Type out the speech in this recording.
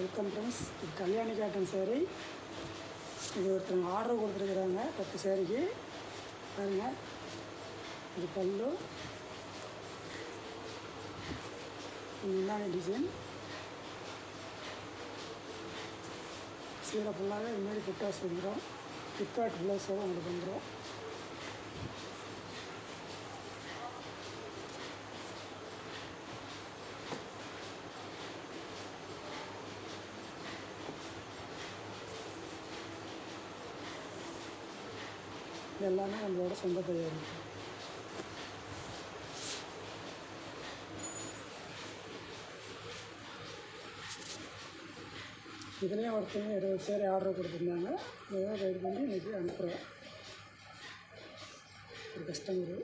Welcome friends. இது Kalyani cotton sari. இது ஒருத்தவங்க ஆர்டர் கொடுத்துருக்குறாங்க 10 சேரீக்கு. பாருங்கள், இது பல்லு, முந்தானி டிசைன். சீரை ஃபுல்லாகவே இதுமாதிரி புட்டாஸ் வந்துடும். ஃப்ளிப்கார்ட் ப்ளவுஸோடு உங்களுக்கு வந்துடும். இது எல்லாமே நம்மளோட சொந்த தயாரிப்பு. இதுலேயும் ஒருத்தவங்க 20 சேரீ ஆர்டர் கொடுத்துருந்தாங்க. இதெல்லாம் ரெடி பண்ணி இன்றைக்கி அனுப்புகிறோம் ஒரு கஸ்டமரு.